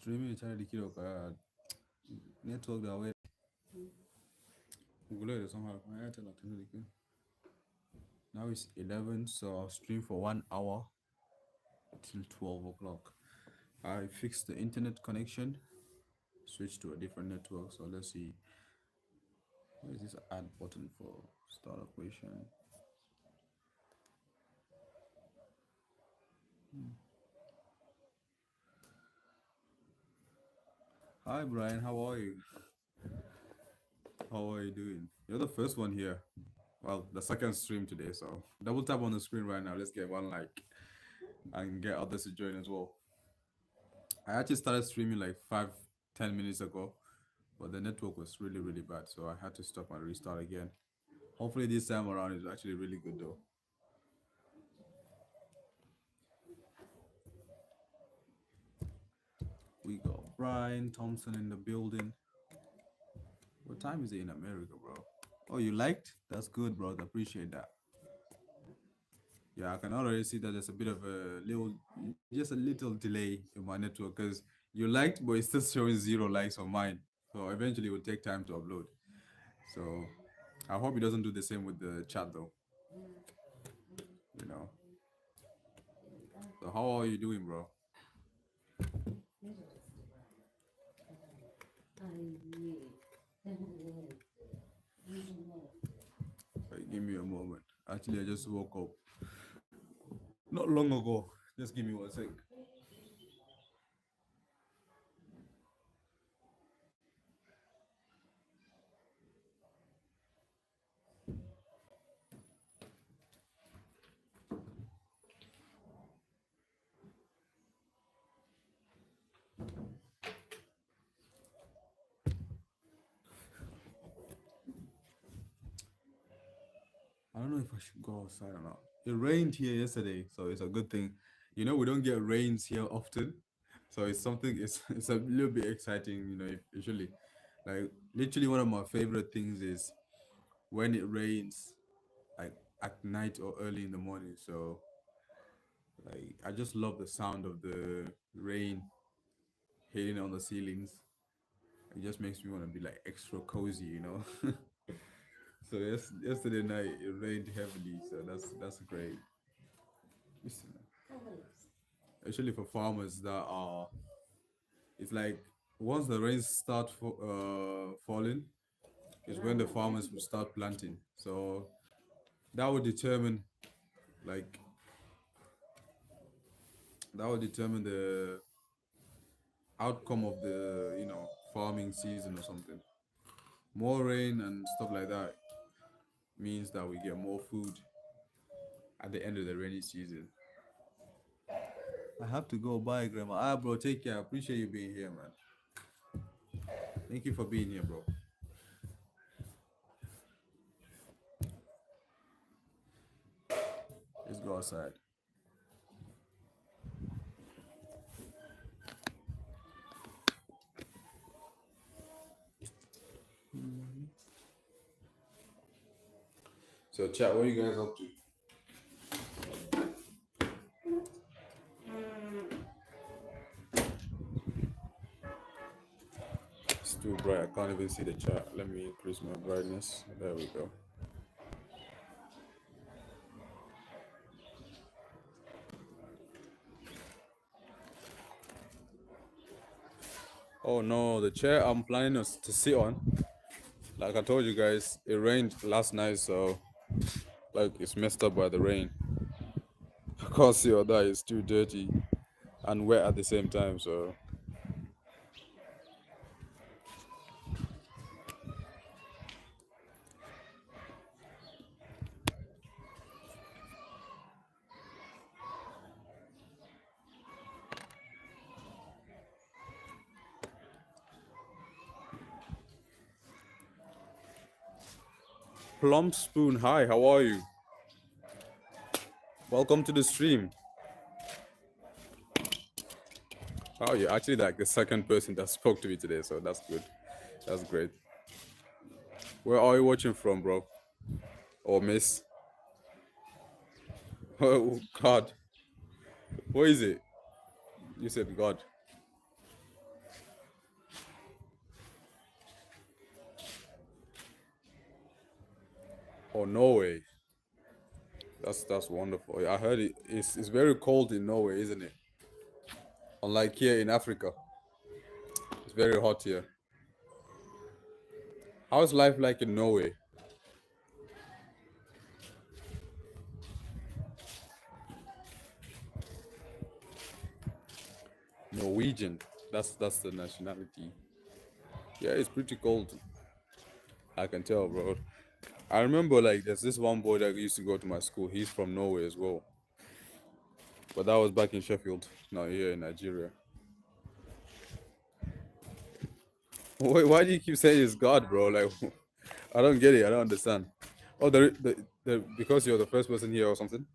streaming channel kilo ka network da way Google da somehow I tell you now it's 11, so I'll stream for 1 hour till 12 o'clock. I fixed the internet connection, switched to a different network. So let's see. Where is this add button for start operation? Hi Brian, how are you? How are you doing? You're the first one here. Well, the second stream today, so double tap on the screen right now. Let's get one like and get others to join as well. I actually started streaming like 5-10 minutes ago, but the network was really bad, so I had to stop and restart again. Hopefully this time around is actually really good though. We got Brian Thompson in the building. What time is it in America, bro? Oh, you liked? That's good, bro. I appreciate that. Yeah, I can already see that there's a bit of a little, just a little delay in my network because you liked, but it's still showing 0 likes on mine. So eventually it will take time to upload. So I hope it doesn't do the same with the chat though. You know. So how are you doing, bro? Wait, give me a moment. Actually, I just woke up not long ago. Just give me 1 sec. I don't know if I should go outside or not. It rained here yesterday, so it's a good thing. You know, we don't get rains here often, so it's something. It's a little bit exciting. You know, usually, like literally one of my favorite things is when it rains, like at night or early in the morning. So, like I just love the sound of the rain hitting on the ceilings. It just makes me want to be like extra cozy, you know. So yesterday night it rained heavily, so that's great. Listen, especially for farmers that are, it's like once the rains start falling, is when the farmers will start planting. So that would determine, like, that would determine the outcome of the farming season or something. More rain and stuff like that means that we get more food at the end of the rainy season. I have to go. Bye, Grandma. Ah, bro, take care. I appreciate you being here, man. Thank you for being here, bro. Let's go outside. So, chat, what are you guys up to? It's too bright. I can't even see the chat. Let me increase my brightness. There we go. Oh no, the chair I'm planning to sit on. Like I told you guys, it rained last night, so like it's messed up by the rain. I can't see all that. It's too dirty and wet at the same time. So Plum Spoon, hi, how are you? Welcome to the stream. Oh, you're actually like the second person that spoke to me today, so that's good. That's great. Where are you watching from, bro? Or miss? Oh, God. What is it? You said God. Oh, Norway. That's wonderful. I heard it's very cold in Norway, isn't it? Unlike here in Africa, it's very hot here. How's life like in Norway? Norwegian. That's the nationality. Yeah, it's pretty cold. I can tell, bro. I remember like there's this one boy that used to go to my school. He's from Norway as well, but that was back in Sheffield, not here in Nigeria. Wait, why do you keep saying it's God, bro? Like, I don't get it. I don't understand. Oh, because you're the first person here or something.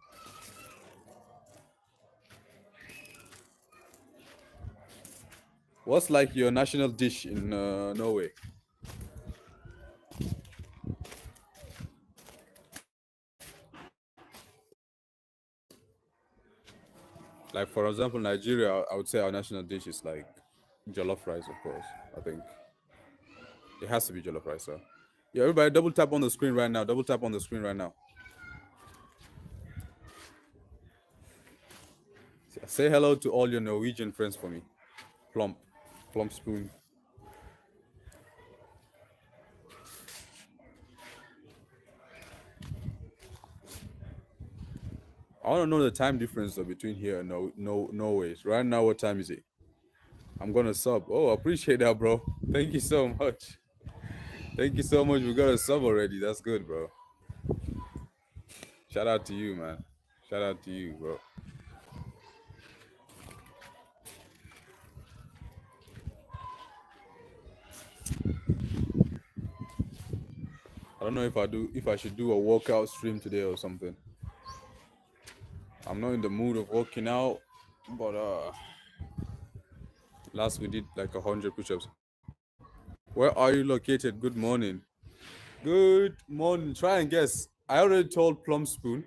What's like your national dish in Norway? Like for example, Nigeria, I would say our national dish is like jollof rice, of course. I think it has to be jollof rice, sir. Yeah, everybody, double tap on the screen right now. Double tap on the screen right now. Say hello to all your Norwegian friends for me. Plump, plump spoon. I want to know the time difference though, between here and Norway. Right now, what time is it? I'm gonna sub. Oh, I appreciate that, bro. Thank you so much. Thank you so much. We got a sub already. That's good, bro. Shout out to you, man. Shout out to you, bro. I don't know if I should do a workout stream today or something. I'm not in the mood of working out, but last we did like 100 push-ups. Where are you located? Good morning. Good morning. Try and guess. I already told Plum Spoon,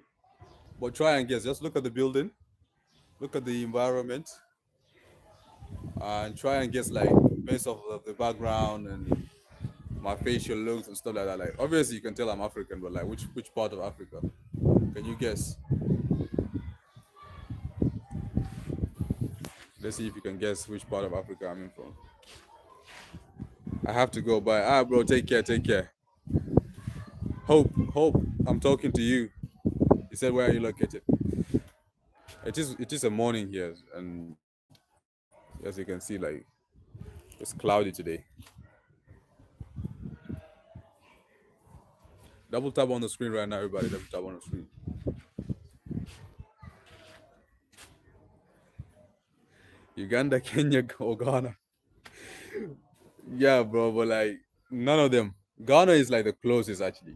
but try and guess. Just look at the building, look at the environment, and try and guess like based off of the background and my facial looks and stuff like that. Like obviously you can tell I'm African, but like which part of Africa? Can you guess? Let's see if you can guess which part of Africa I'm in from. I have to go. Bye. Bro, take care. Take care. Hope. I'm talking to you. You said where are you located? It is a morning here, and as you can see, like it's cloudy today. Double tap on the screen right now, everybody. Double tap on the screen. Uganda, Kenya, or Ghana. Yeah, bro, but like none of them. Ghana is like the closest actually.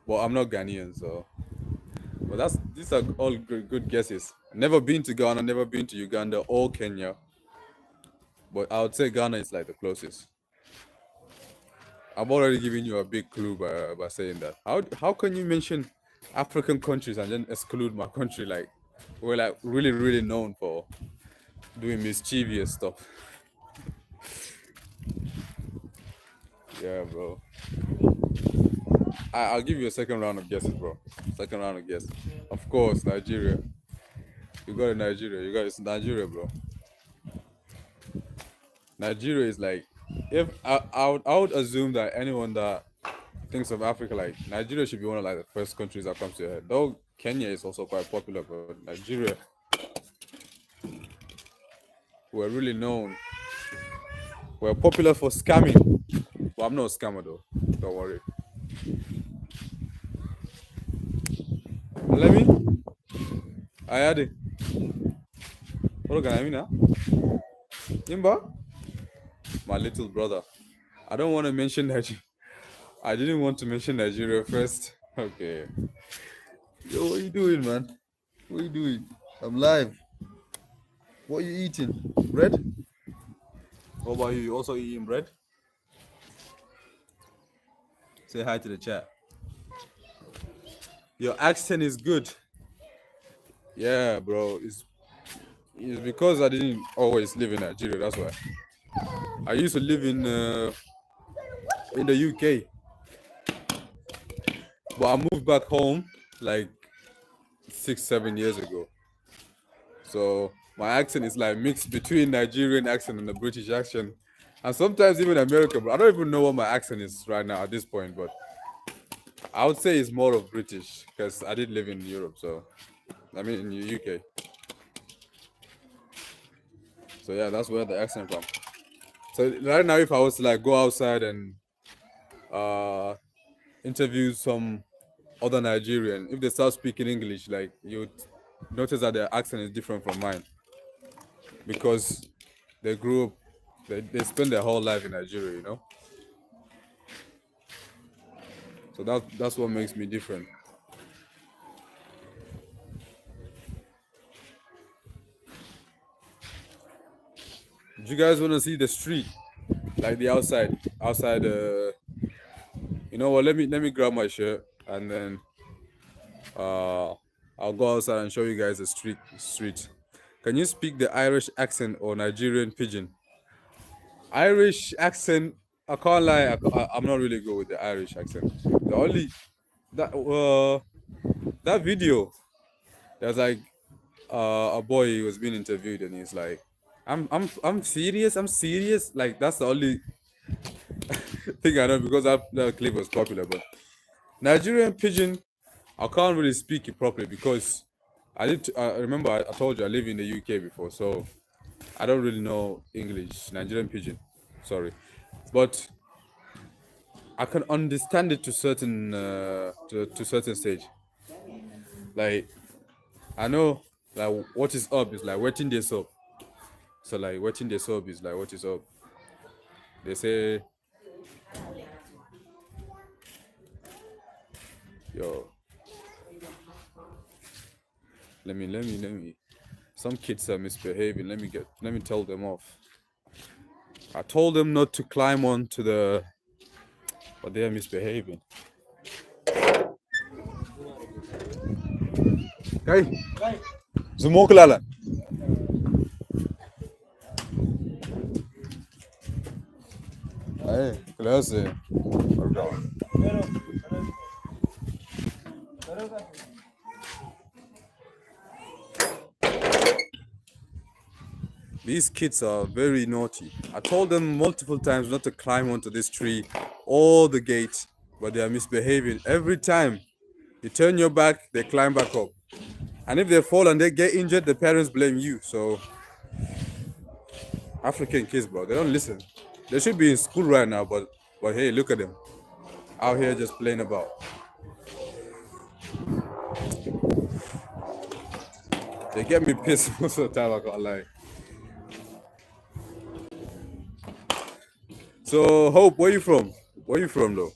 Well, I'm not Ghanaian, so. But these are all good guesses. Never been to Ghana, never been to Uganda or Kenya. But I would say Ghana is like the closest. I'm already giving you a big clue by saying that. How can you mention African countries and then exclude my country? Like we're like really known for doing mischievous stuff. Yeah, bro. I'll give you a second round of guesses, bro. Second round of guesses. Of course, Nigeria. You got it, Nigeria. You got it's Nigeria, bro. Nigeria is like, if I would assume that anyone that thinks of Africa, like Nigeria should be one of like the first countries that comes to your head. Though Kenya is also quite popular, but Nigeria, we're really known. We're popular for scamming. Well, I'm not a scammer though. Don't worry. Let me. I had it. What can I mean now? Imba? My little brother. I don't want to mention Nigeria. I didn't want to mention Nigeria first. Okay. Yo, what you doing, man? What you doing? I'm live. What you eating? Bread? What about you? You also eating bread? Say hi to the chat. Your accent is good. Yeah, bro. It's because I didn't always live in Nigeria. That's why. I used to live in the UK. But I moved back home like 6, 7 years ago. So my accent is like mixed between Nigerian accent and the British accent, and sometimes even American. But I don't even know what my accent is right now at this point. But I would say it's more of British because I did live in Europe. So I mean in the UK. So yeah, that's where the accent from. So right now, if I was to like go outside and uh interview some other Nigerian, if they start speaking English, like you would notice that their accent is different from mine because they grew up, they spend their whole life in Nigeria, you know. So that's what makes me different. Do you guys want to see the street, like the outside? You know what? Let me grab my shirt and then uh I'll go outside and show you guys the street. Can you speak the Irish accent or Nigerian pidgin? Irish accent, I can't lie, I'm not really good with the Irish accent. The only that that video, there's like a boy who was being interviewed and he's like, I'm serious, I'm serious. Like that's the only thing I know because that clip was popular. But Nigerian pidgin, I can't really speak it properly because I remember I told you I live in the UK before, so I don't really know English, Nigerian pidgin. Sorry, but I can understand it to certain to certain stage. Like I know like what is up is like waiting this up. So like waiting this up is like what is up. They say yo, let me. Some kids are misbehaving. Let me tell them off. I told them not to climb onto the, but they are misbehaving. Hey, Zumokulala. Hey, clase. These kids are very naughty. I told them multiple times not to climb onto this tree or the gate, but they are misbehaving. Every time you turn your back, they climb back up. And if they fall and they get injured, the parents blame you. So, African kids, bro, they don't listen. They should be in school right now, but hey, look at them out here just playing about. They get me pissed most of the time, I can't lie. So, Hope, where you from? Where you from, though?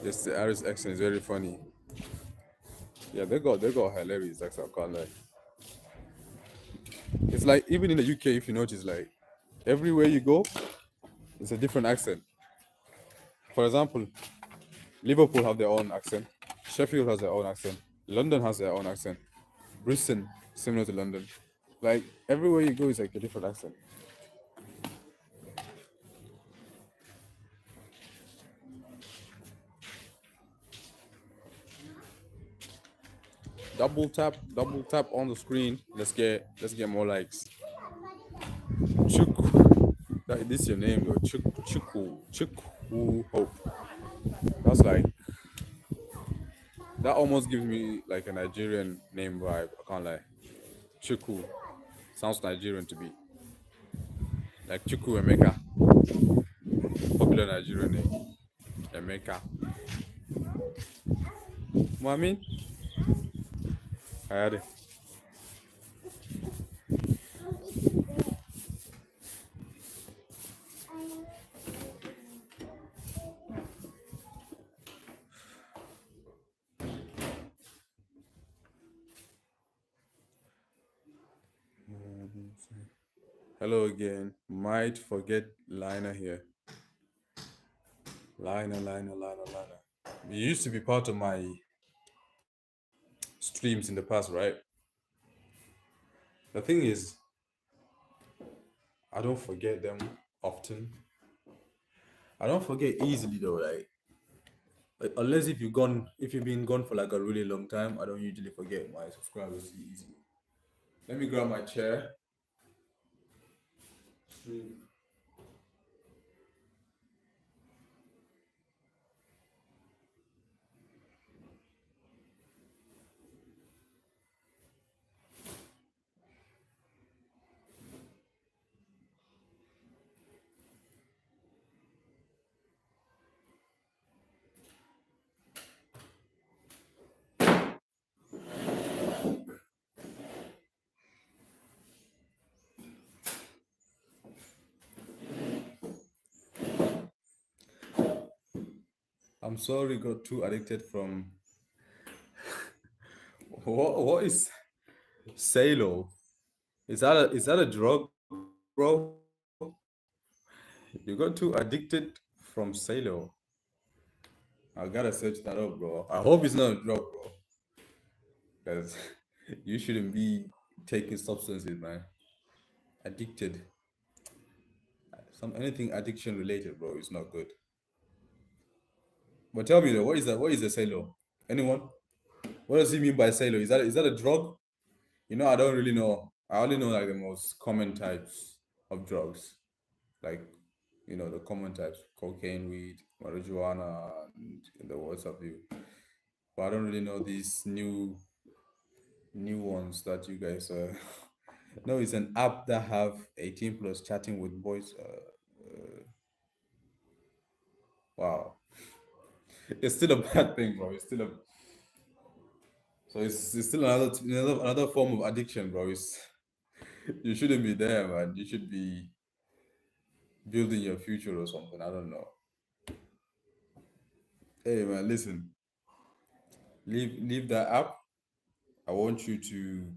Yes, the Irish accent is very funny. Yeah, they got hilarious accent, I can't lie. It's like even in the UK, if you notice, like everywhere you go, it's a different accent. For example, Liverpool have their own accent, Sheffield has their own accent, London has their own accent, Bristol similar to London. Like everywhere you go is like a different accent. Double tap on the screen. Let's get more likes. Chuk, this is your name though. Chuku Hope. That's like that almost gives me like a Nigerian name vibe. I can't lie. Chuku sounds Nigerian to me. Like Chuku Emeka, popular Nigerian name. Emeka. What I mean? I had it. Hello again. Might forget Liner here. Liner. You used to be part of my streams in the past, right? The thing is, I don't forget them often. I don't forget easily though, like unless if you've been gone for like a really long time, I don't usually forget my subscribers easily. Let me grab my chair. I'm sorry, got too addicted from what is Salo? Is that a drug, bro? You got too addicted from Salo. I gotta search that up, bro. I hope it's not a drug, bro. Because you shouldn't be taking substances, man. Addicted. Some anything addiction related, bro, is not good. But tell me though, what is that? What is a Salo? Anyone? What does he mean by Salo? Is that a drug? I don't really know. I only know like the most common types of drugs. Like, the common types: cocaine, weed, marijuana, and the words of you. But I don't really know these new ones that you guys no, it's an app that have 18 plus chatting with boys. Wow. It's still a bad thing, bro. It's still a so it's still another form of addiction, bro. You shouldn't be there, man. You should be building your future or something. I don't know. Hey, man, listen. Leave that app. I want you to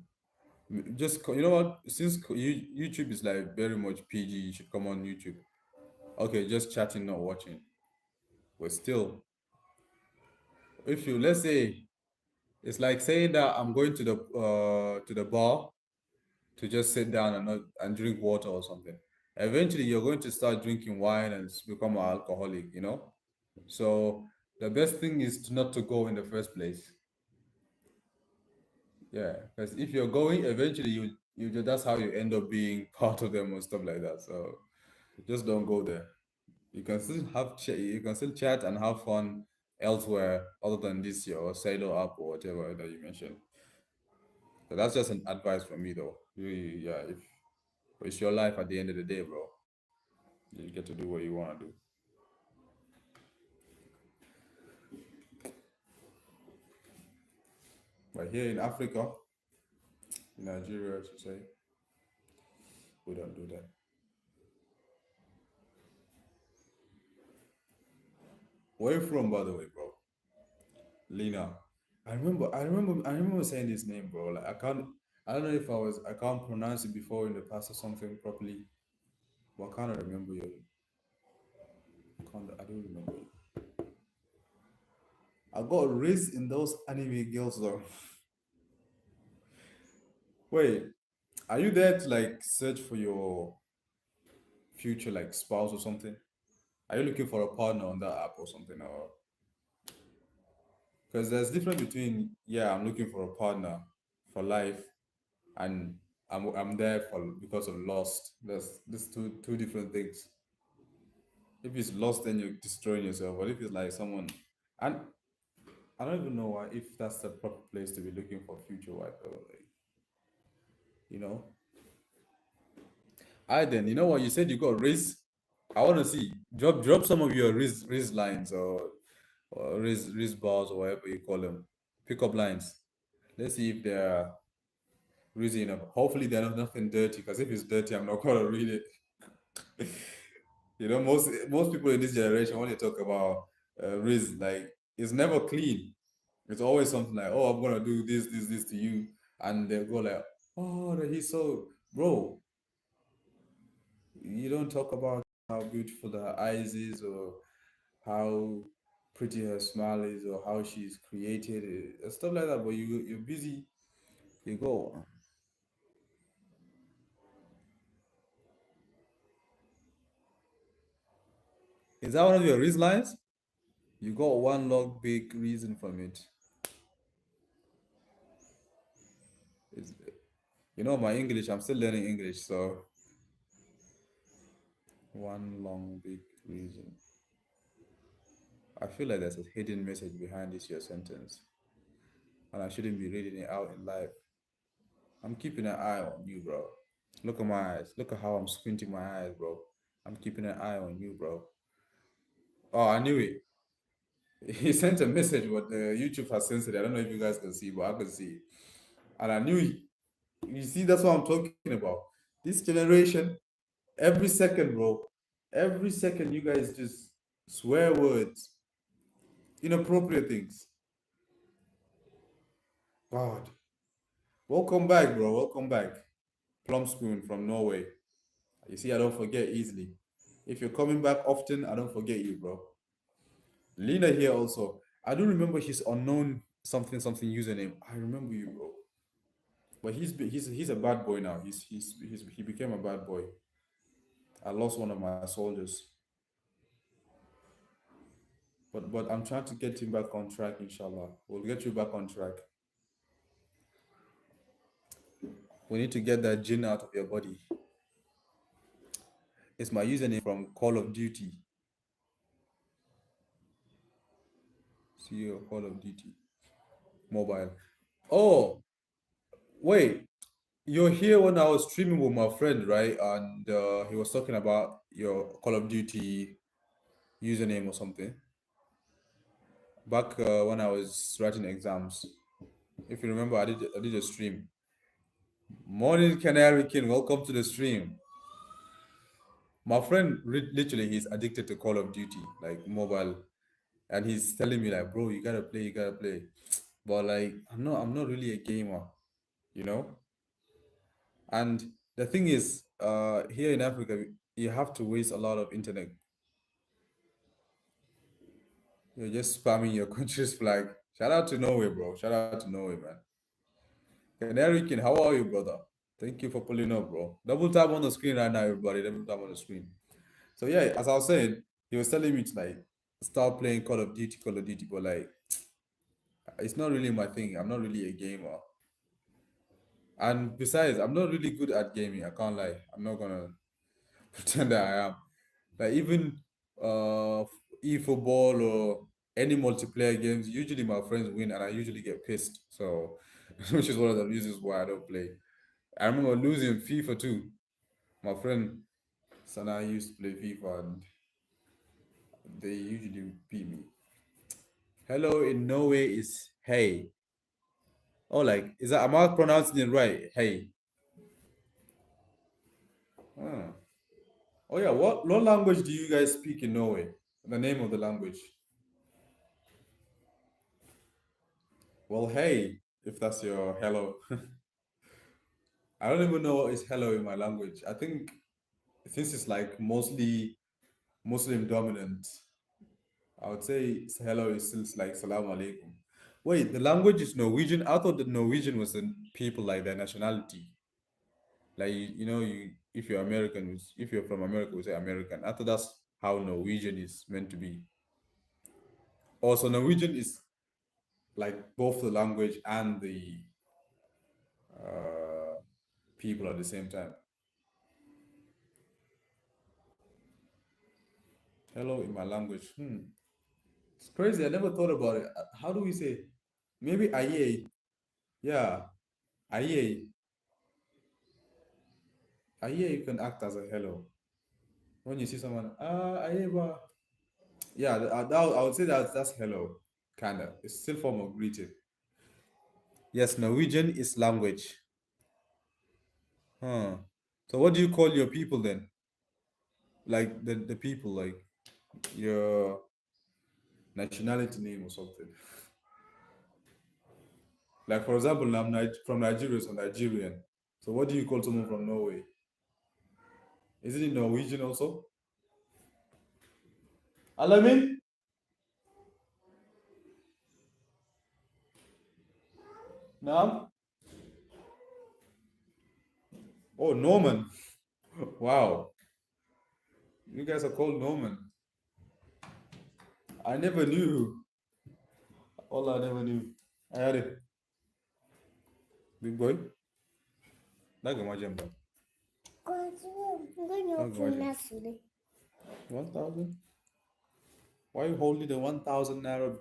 you know what? Since YouTube is like very much PG, you should come on YouTube. Okay, just chatting, not watching. But still, if you let's say it's like saying that I'm going to the bar to just sit down and not and drink water or something. Eventually, you're going to start drinking wine and become an alcoholic. So the best thing is to not to go in the first place. Yeah, because if you're going, eventually that's how you end up being part of them or stuff like that. So just don't go there. You can still chat and have fun elsewhere other than this your Sailor app or whatever that you mentioned. So that's just an advice from me though. Yeah, if it's your life at the end of the day, bro. You get to do what you want to do. But here in Africa, in Nigeria, to say, we don't do that. Where you from, by the way, bro? Lina. I remember saying this name, bro. Like I don't know if I can't pronounce it before in the past or something properly, but I can't remember you. I don't remember you. I got raised in those anime girls though. Wait, are you there to like search for your future like spouse or something? Are you looking for a partner on that app or something? Or because there's difference between, yeah, I'm looking for a partner for life, and I'm there for because of lust. There's two different things. If it's lost, then you're destroying yourself. But if it's like someone, and I don't even know why if that's the proper place to be looking for future wife. Or like, you know. I then you know what you said you got Riz. I want to see drop some of your Riz lines or Riz bars or whatever you call them. Pick up lines. Let's see if they're Rizzy enough. Hopefully they're not nothing dirty. Because if it's dirty, I'm not gonna read it. Most people in this generation when they talk about Riz, like it's never clean. It's always something like, "Oh, I'm gonna do this to you," and they go like, "Oh, he's so bro." You don't talk about how beautiful the eyes is or how pretty her smile is or how she's created stuff like that. But you're busy. You go. Is that one of your reason lines? You got one long big reason from it. It's, my English. I'm still learning English, so one long big reason. I feel like there's a hidden message behind this your sentence, and I shouldn't be reading it out in life. I'm keeping an eye on you, bro. Look at my eyes. Look at how I'm squinting my eyes, bro. I'm keeping an eye on you, bro. Oh, I knew it. He sent a message what YouTube has censored. I don't know if you guys can see, but I can see it. And I knew it. You see, that's what I'm talking about. This generation, every second, bro, every second, you guys just swear words, inappropriate things. God, welcome back, bro. Welcome back. Plum Spoon from Norway. You see, I don't forget easily. If you're coming back often, I don't forget you, bro. Lena here also. I do remember his unknown something something username. I remember you, bro. But he's a bad boy now. He became a bad boy. I lost one of my soldiers, but I'm trying to get him back on track. Inshallah, we'll get you back on track. We need to get that jinn out of your body. It's my username from Call of Duty. See you Call of Duty mobile. Oh wait, you're here when I was streaming with my friend, right? And he was talking about your Call of Duty username or something back when I was writing exams. If you remember, I did a stream. Morning, Canary King. Welcome to the stream. My friend, literally, he's addicted to Call of Duty, like mobile, and he's telling me like, bro, you gotta play. But like, I'm not really a gamer, you know. And the thing is, here in Africa, you have to waste a lot of internet. You're just spamming your country's flag. Shout out to Norway, bro. Shout out to Norway, man. Canary King, how are you, brother? Thank you for pulling up, bro. Double tap on the screen right now, everybody. Double tap on the screen. So yeah, as I was saying, he was telling me to like start playing Call of Duty, but like it's not really my thing. I'm not really a gamer. And besides, I'm not really good at gaming. I can't lie. I'm not gonna pretend that I am. Like even uh e-football or any multiplayer games, usually my friends win and I usually get pissed. So which is one of the reasons why I don't play. I remember losing FIFA too. My friend Sana used to play FIFA and they usually beat me. Hello in Norway is hey. Oh, like is that am I pronouncing it right? Hey. Ah. Oh yeah. What language do you guys speak in Norway? The name of the language. Well, hey, if that's your hello. I don't even know what is hello in my language. I think since it's like mostly Muslim dominant, I would say hello is still like salam alaikum. Wait, the language is Norwegian. I thought that Norwegian was the people like their nationality. Like if you're American, if you're from America, we say American. I thought that's how Norwegian is meant to be. Also, Norwegian is like both the language and the uh, people at the same time. Hello in my language. It's crazy. I never thought about it. How do we say? Maybe aye. Yeah, aye. Aye, you can act as a hello when you see someone. Aye, ba. Yeah, I would say that's hello, kinda. It's still form of greeting. Yes, Norwegian is language. Huh. So what do you call your people then? Like the people, like your nationality name or something. Like for example, I'm from Nigeria, so Nigerian. So what do you call someone from Norway? Is it in Norwegian also? Alamin? Now? Oh, Norman. Wow. You guys are called Norman. I never knew. All I never knew. I had it. Big boy. Like a majam. Like a majam. 1,000? Why you holding the 1,000 naira?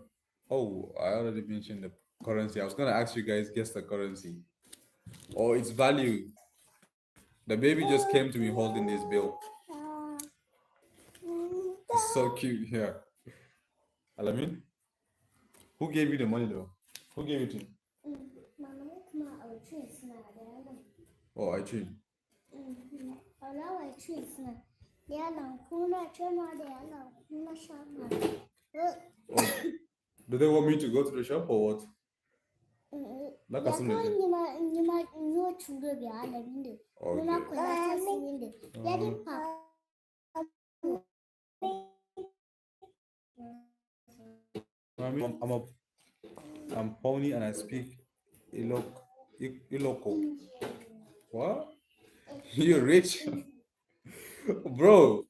Oh, I already mentioned the currency. I was gonna ask you guys guess the currency or its value. The baby just came to me holding this bill. It's so cute here. Alamin, who gave you the money though? Who gave it to you? Oh, I changed. Oh, do they want me to go to the shop or what? Like a similar. I'm Pony and I speak Iloko. What? You're rich, bro.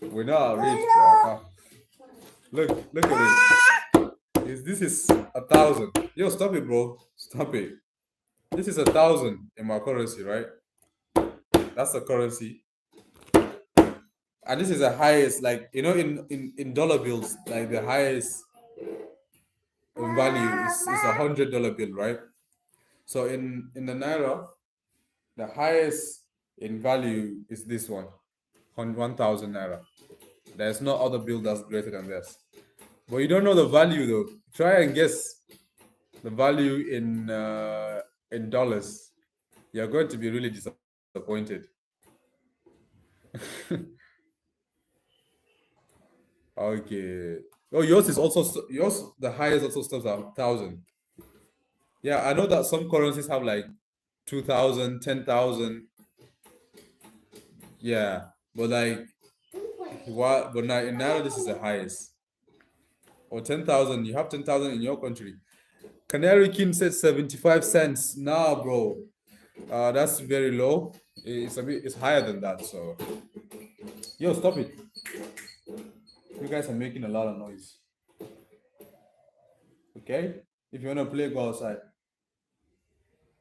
We're not rich, bro. Look at it. This is 1,000. Yo, stop it, bro. Stop it. This is 1,000 in my currency, right? That's the currency. And this is the highest, like, you know, in dollar bills, like the highest in value is $100 bill, right? So in the naira, the highest in value is this one, 1,000 naira. There's no other bill that's greater than this. But you don't know the value though. Try and guess the value in dollars. You're going to be really disappointed. Okay. Oh, yours is also yours. The highest also starts at 1,000. Yeah, I know that some currencies have like 2,000, 10,000. Yeah, but like what? But now in Naira, this is the highest. Or 10,000. You have 10,000 in your country. Canary King said 75 cents. Nah, bro. That's very low. It's higher than that. So, yo, stop it. You guys are making a lot of noise. Okay? If you wanna play, go outside.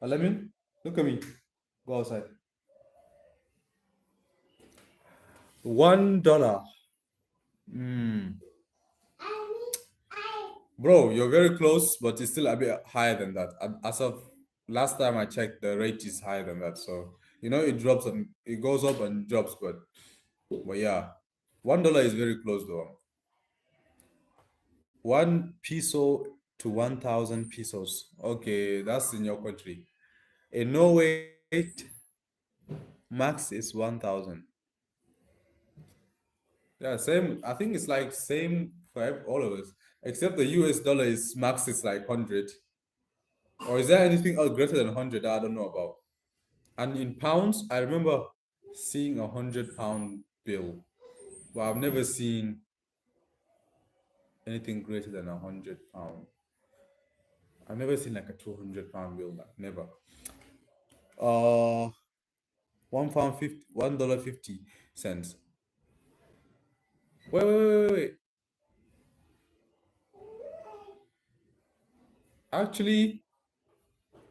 Alamin, look at me. Go outside. $1. Bro, you're very close, but it's still a bit higher than that. As of last time I checked, the rate is higher than that. So you know it drops and it goes up and drops, but yeah, $1 is very close though. 1 peso to 1,000 pesos. Okay, that's in your country. In Norway, max is 1,000. Yeah, same. I think it's like same for all of us, except the US dollar is max is like 100. Or is there anything else greater than 100 that I don't know about? And in pounds, I remember seeing £100 bill, but I've never seen anything greater than £100. I've never seen like a £200 bill, like never. Uh, £1 50, $1.50. Wait. Actually,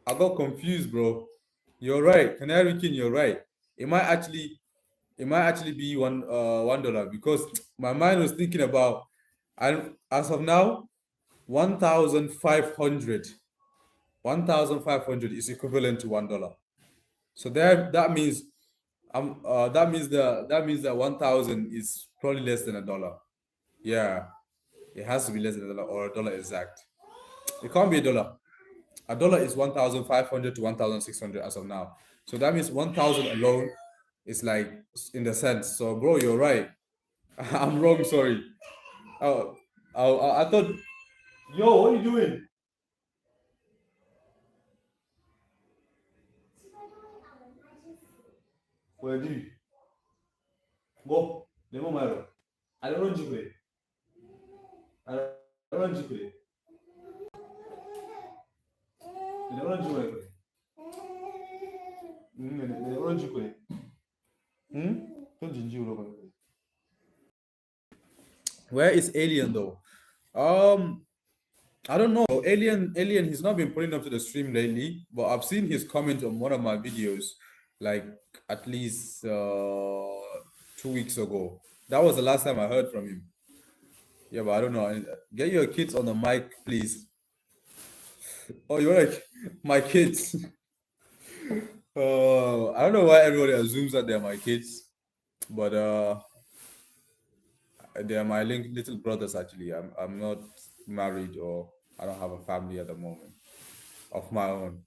I got confused, bro. You're right, Canary King. You're right. It might actually, it might actually be $1 because my mind was thinking about, and as of now, 1,500. 1,500 is equivalent to $1. So that means that means that 1,000 is probably less than $1. Yeah, it has to be less than $1 or $1 exact. It can't be $1. $1 is 1,500 to 1,600 as of now. So that means 1,000 alone is like in the sense. So bro, you're right. I'm wrong. Sorry. Oh, I thought. Yo, what are you doing? Where do you go? Nemo maro. I don't know you. I don't know you. Where is Alien though? Um, I don't know. Alien, he's not been putting up to the stream lately, but I've seen his comment on one of my videos, like at least 2 weeks ago. That was the last time I heard from him. Yeah, but I don't know. Get your kids on the mic, please. Oh, you're like my kids. I don't know why everybody assumes that they're my kids, but they're my little brothers actually. I'm not married or I don't have a family at the moment of my own.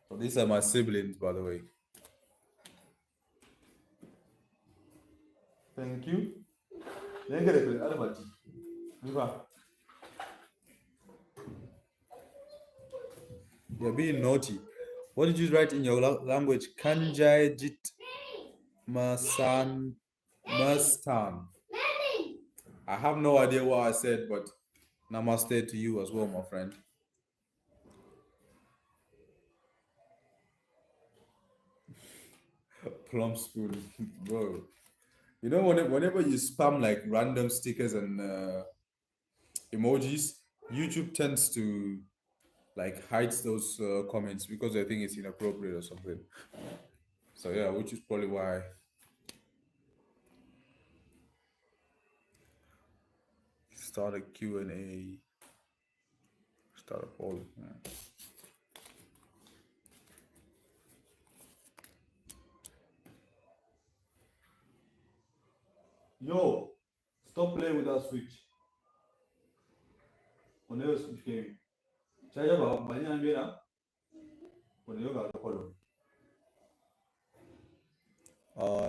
So these are my siblings, by the way. Thank you. You're being naughty. What did you write in your language? Kanjajit Masan Mastan. I have no idea what I said, but namaste to you as well, my friend. Plum spoon, bro. You know, whenever you spam like random stickers and emojis, YouTube tends to like hides those comments because they think it's inappropriate or something. So yeah, which is probably why. Start a Q&A. Start a poll. Yeah. Yo, stop playing with that switch. Whenever switch came. Chaya ba banya ambira. Whenever got the color.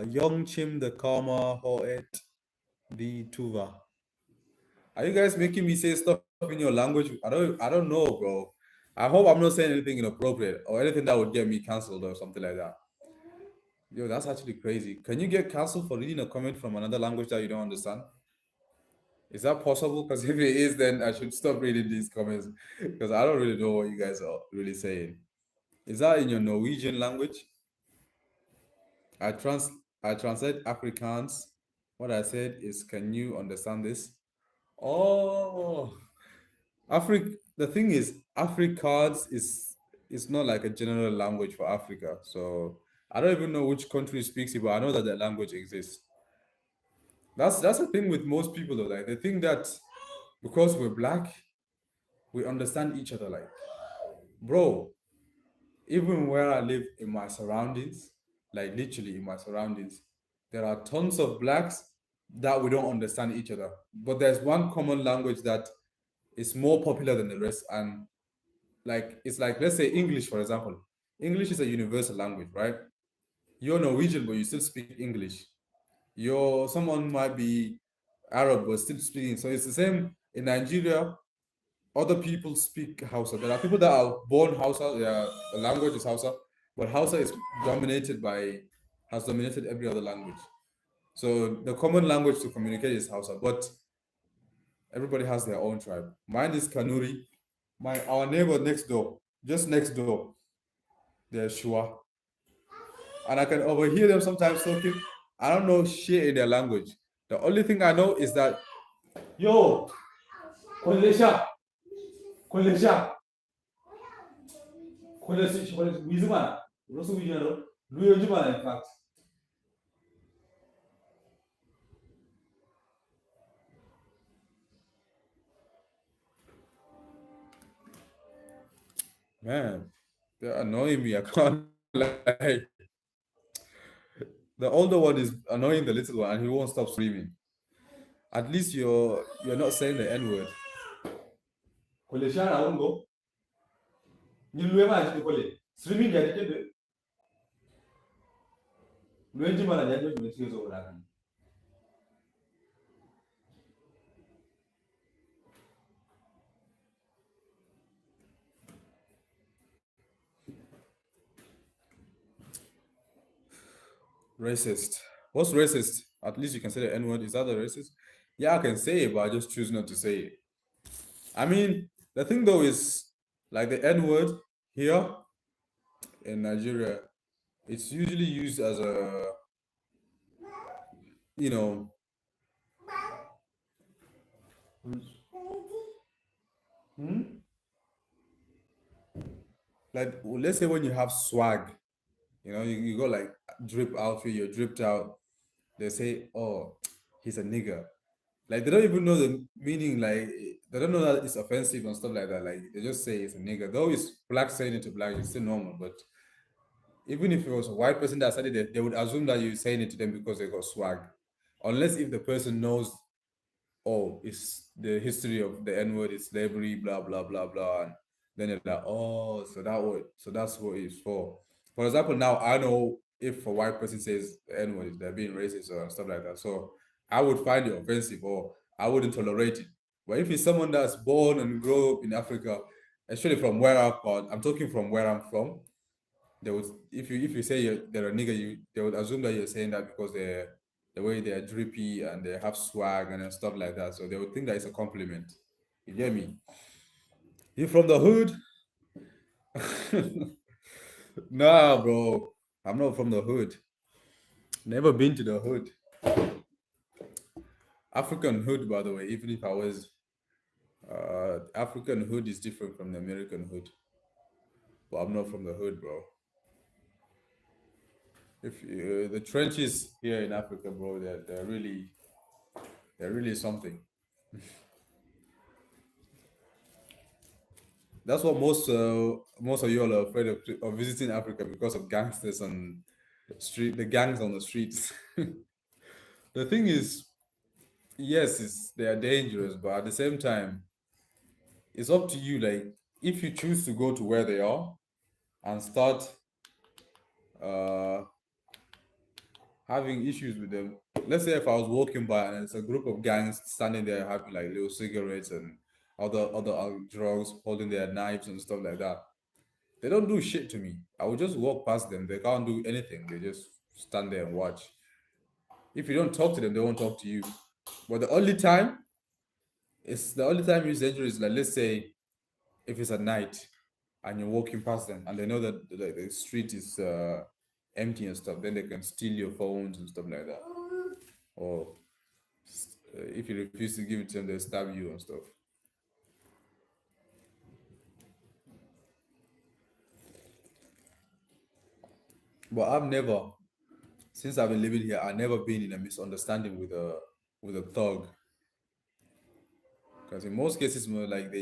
Young Chim the Karma Hoet the Tuva. Are you guys making me say stuff in your language? I don't know, bro. I hope I'm not saying anything inappropriate or anything that would get me cancelled or something like that. Yo, that's actually crazy. Can you get cancelled for reading a comment from another language that you don't understand? Is that possible? Because if it is, then I should stop reading these comments because I don't really know what you guys are really saying. Is that in your Norwegian language? I trans I translate Afrikaans. What I said is, can you understand this? Oh, the thing is, Afrikaans is not like a general language for Africa. So I don't even know which country speaks it, but I know that the language exists. That's the thing with most people though. Like they think that because we're black, we understand each other. Like, bro, even where I live in my surroundings, like literally in my surroundings, there are tons of blacks that we don't understand each other. But there's one common language that is more popular than the rest. And like, it's like, let's say English, for example. English is a universal language, right? You're Norwegian, but you still speak English. Someone might be Arab, but still speaking. So it's the same in Nigeria. Other people speak Hausa. There are people that are born Hausa, the language is Hausa, but Hausa is has dominated every other language. So the common language to communicate is Hausa, but everybody has their own tribe. Mine is Kanuri. Our neighbor next door, just next door, they're Shua. And I can overhear them sometimes talking. I don't know shit in their language. The only thing I know is that, yo, Kolesha, Kolesha, Kolesha, Wizumana, Rosu Wijano, Luyo Jumana, in fact. Man, they're annoying me. I can't lie. The older one is annoying the little one, and he won't stop screaming. At least you're not saying the N word. Koleshana ungo. Nilwema ajini kole. Streaming ya dikende. Lwenji mana jaji kumetizo urani. Racist. What's racist? At least you can say the N word. Is that the racist? Yeah, I can say it, but I just choose not to say it. I mean, the thing though is, Like the N word here in Nigeria, it's usually used as a, you know, like let's say when you have swag, you go like drip outfit, you're dripped out. They say, "Oh, he's a nigger." Like they don't even know the meaning. Like they don't know that it's offensive and stuff like that. Like they just say it's a nigger. Though it's black saying it to black, it's still normal. But even if it was a white person that said it, they would assume that you're saying it to them because they got swag, unless if the person knows, oh, it's the history of the N word, it's slavery, blah blah blah blah, and then they're like, oh, so that's what it's for. For example, now I know if a white person says the N word, they're being racist or stuff like that. So I would find it offensive or I wouldn't tolerate it. But if it's someone that's born and grow up in Africa, especially from where I'm talking from where I'm from, they would if you say they're a nigga, they would assume that you're saying that because they're the way they're drippy and they have swag and stuff like that. So they would think that it's a compliment. You get me? You from the hood? Nah, bro. I'm not from the hood. Never been to the hood. African hood, by the way. Even if I was, African hood is different from the American hood. But I'm not from the hood, bro. If the trenches here in Africa, bro, they're really something. That's what most of you all are afraid of visiting Africa because of gangsters and the gangs on the streets. The thing is, yes, they are dangerous, but at the same time, it's up to you. Like if you choose to go to where they are and start uh having issues with them. Let's say if I was walking by and it's a group of gangs standing there having like little cigarettes and other drugs, holding their knives and stuff like that. They don't do shit to me. I will just walk past them. They can't do anything. They just stand there and watch. If you don't talk to them, they won't talk to you. But the only time it's dangerous. Like let's say if it's at night and you're walking past them and they know that the street is empty and stuff, then they can steal your phones and stuff like that. Or if you refuse to give it to them, they'll stab you and stuff. But I've never, since I've been living here, I've never been in a misunderstanding with a thug. Because in most cases, like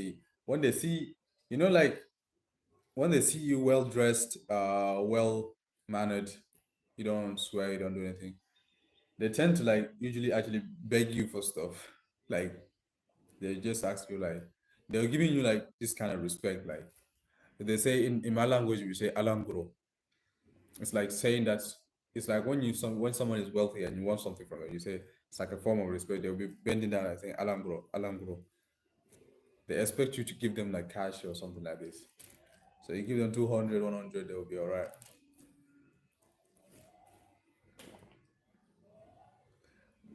when they see, like when they see you well dressed, well mannered, you don't swear, you don't do anything. They tend to like usually actually beg you for stuff. Like they just ask you like they're giving you like this kind of respect. Like they say in my language, we say alangro. It's like saying that it's like when someone is wealthy and you want something from them, you say it's like a form of respect. They'll be bending down and saying alangro, alangro. They expect you to give them like cash or something like this. So you give them 200, 100, they'll be all right.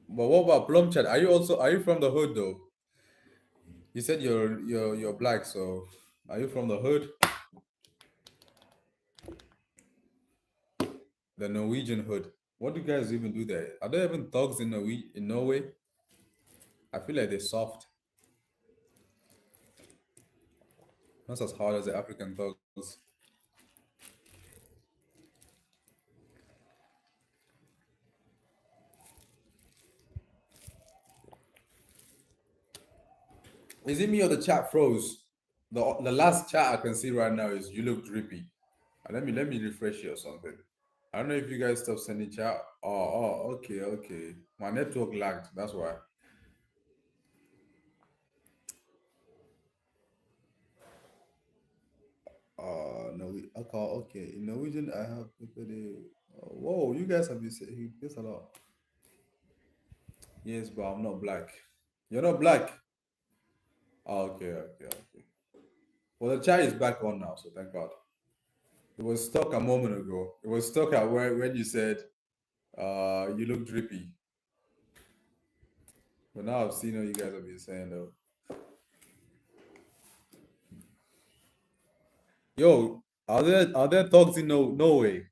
But what about Plum Chat? Are you from the hood though? You said you're black, so are you from the hood? The Norwegian hood. What do you guys even do there? Are there even thugs in Norway? I feel like they're soft. Not as hard as the African thugs. Is it me or the chat froze? The last chat I can see right now is you look drippy. Let me refresh you or something. I don't know if you guys stop sending chat. Oh, okay, okay. My network lagged. That's why. No, okay, okay. In Norwegian, I have people. Whoa, you guys have been saying this a lot. Yes, but I'm not black. You're not black. Oh, okay, okay, okay. Well, the chat is back on now, so thank God. It was stuck a moment ago. It was stuck at where when you said, you look drippy. But now I've seen what you guys have been saying though. Yo, are there thugs in Norway?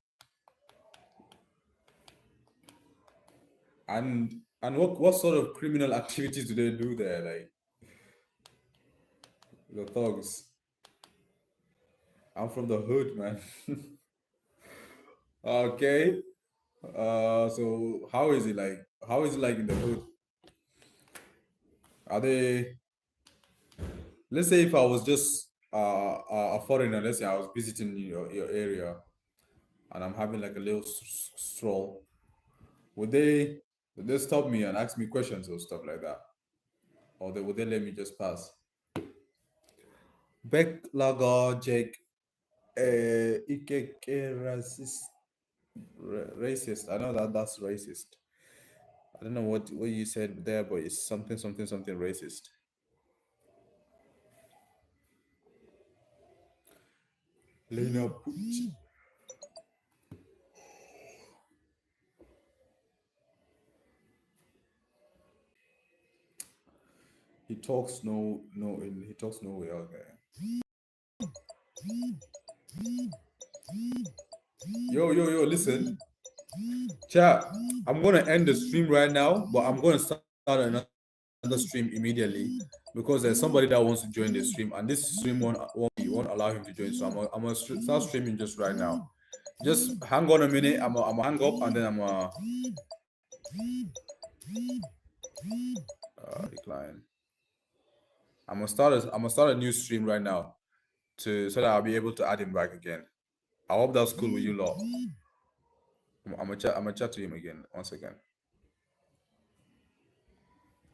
And what sort of criminal activities do they do there? Like the thugs. I'm from the hood, man. Okay. So how is it like? How is it like in the hood? Are they? Let's say if I was just a foreigner, let's say I was visiting your area and I'm having like a little stroll. Would they would they stop me and ask me questions or stuff like that, or would they let me just pass? Backlogger Jake, Ikeke racist, racist. I know that that's racist. I don't know what you said there, but it's something something something racist. Lena Pucci. He talks no way out there. Yo, listen. Chat, I'm gonna end the stream right now, but I'm gonna start another stream immediately because there's somebody that wants to join the stream, and this stream won't allow him to join. So I'm gonna start streaming just right now. Just hang on a minute. I'm gonna hang up and then I'm gonna decline. I'm gonna start a new stream right now to so that I'll be able to add him back again. I hope that's cool with you lot. I'm gonna chat to him again once again.